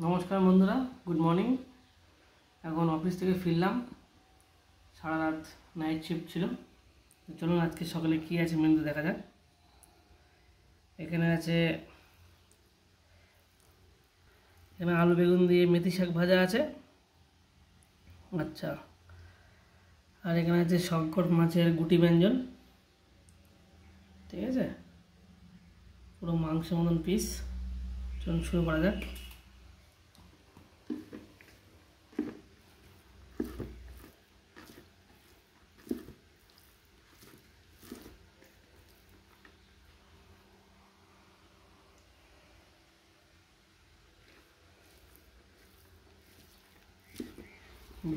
নমস্কার বন্ধুরা, good morning. এখন অফিস থেকে ফিরলাম, সারা রাত নাইট শিফট ছিল। চলুন আজকে সকালে কী আছে মেনুতে দেখা যাক। এখানে আছে আলু বেগুন দিয়ে মেথি শাক ভাজা আছে, আচ্ছা। আর এখানে আছে শঙ্কর মাছের গুটি ব্যঞ্জন, ঠিক আছে, পুরো মাংসের মতন পিস। চলুন শুরু করা যাক।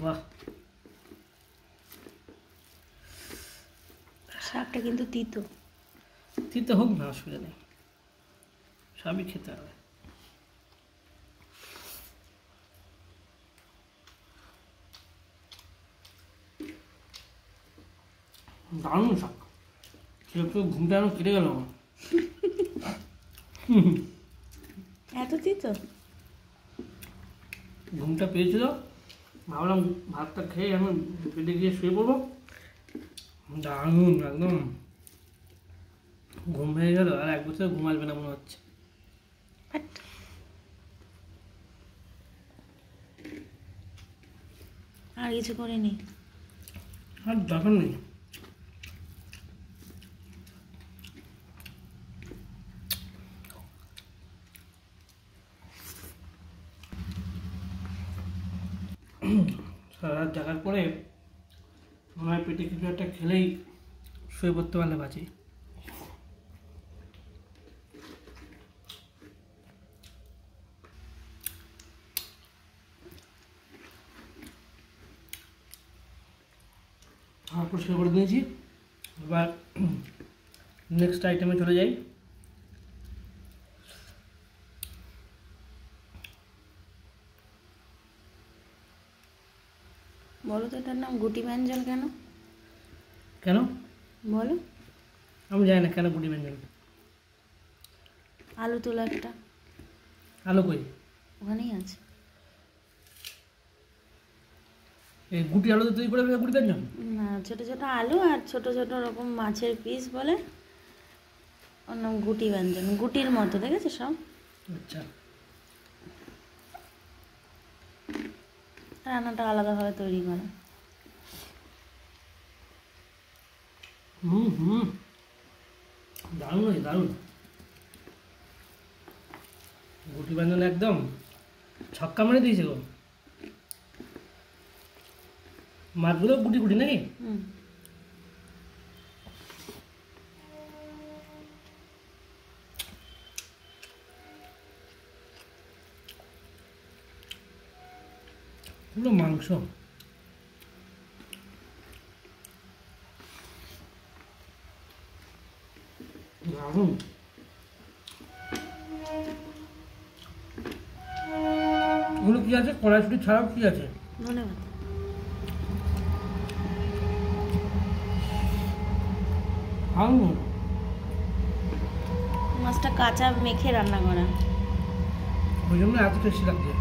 বাহ, শাকটা কিন্তু তিতো তিতো হোক না, অসুবিধা নেই, সবই খেতে হবে। দারুণ শাক, একটু ঘুমটা যেন কেটে গেল আমার। এত তিতো, ঘুমটা পেয়েছিল, ভাবলাম ভাতটা খেয়ে আমি বেডে গিয়ে শুয়ে পড়বো। দারুণ, একদম ঘুম হয়ে গেল, আর এক বছর ঘুম আসবে না মনে হচ্ছে। আর কিছু করিনি, আর দরকার নেই। সারা রাত জাগার পরে মনে হয় পেটে কিছু একটা খেলেই শুয়ে পড়তে পারলে বাঁচি। পরিষ্কার করে দিয়েছি, এবার নেক্সট আইটেমে চলে যাই। বলো তো এটার নাম গুটি ব্যঞ্জন কেন? কেন বলো। আমি জানি না কেন গুটি ব্যঞ্জন। আলু তোলা একটা, আলু কই? ওখানেই আছে। এই গুটি আলু তৈরি করে গুটি ব্যঞ্জন? না, ছোট ছোট আলু আর ছোট ছোট রকম মাছের পিস বলে ওর নাম গুটি ব্যঞ্জন। গুটির মতো দেখেছো সব। আচ্ছা, রান্নাটা আলাদাভাবে তৈরি করা। দারুণ হয়েছে, দারুণ। গুটি ব্যঞ্জন একদম ছক্কা মেরে দিয়েছে গো। মাছগুলো গুটি গুটি নাকি? পুরো মাংস। দারুণ। ওগুলো কি আছে? কড়াইশুটি ছাড়াও কি আছে? ধন্যবাদ। মাছটা কাঁচা মেখে রান্না করা, ওই জন্য এত টেস্টি লাগছে।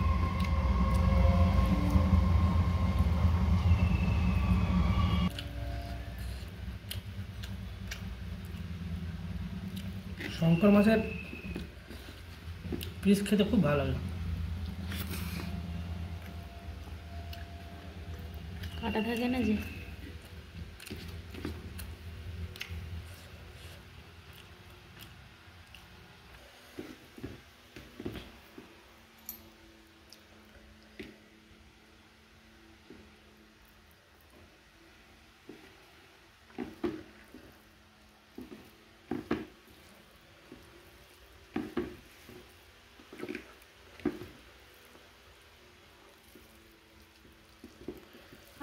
শঙ্কর মাছের পিস খেতে খুব ভালো লাগে। কাটা থাকে না যে।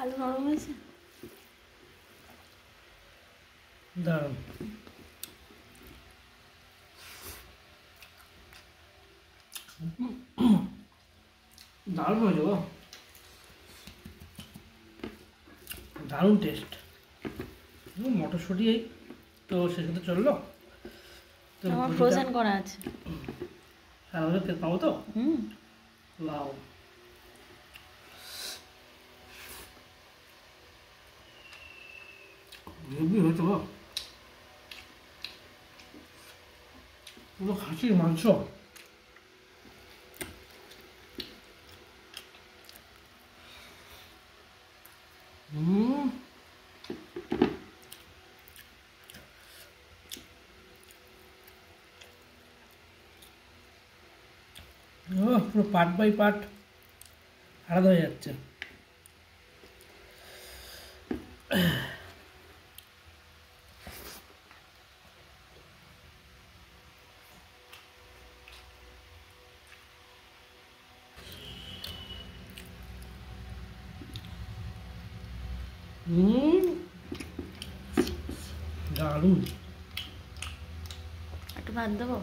আলু নরম হয়েছে, দারুণ। দারুণ হয়েছে গো, দারুণ টেস্ট। মটরশুঁটি তো শেষ হতে চললো, তো আমার ফ্রোজেন করা আছে। সারা বছর তেল পাবো তো? লাউ হেভি হয়েছে গো, পুরো খাসির মাংস। পুরো পার্ট বাই পার্ট আলাদা হয়ে যাচ্ছে। দারুণ। একটু ভাত দেবো?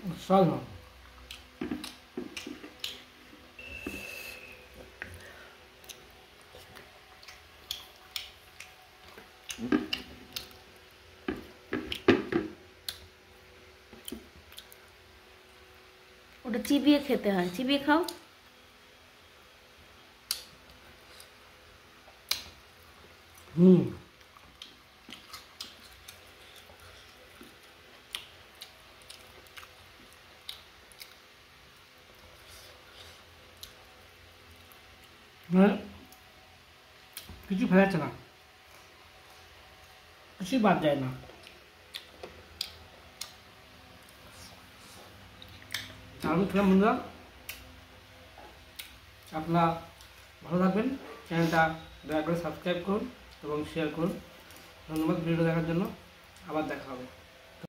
অসাধারণ। ওটা চিবিয়ে খেতে হয়, চিবিয়ে খাও। মানে কিছু ফেলা যাচ্ছে না, কিছুই বাদ যায় না। দারুণ খেলাম বন্ধুরা। আপনারা ভালো থাকবেন, চ্যানেলটা দয়া করে সাবস্ক্রাইব করুন এবং শেয়ার করুন। ধন্যবাদ ভিডিও দেখার জন্য, আবার দেখা হবে।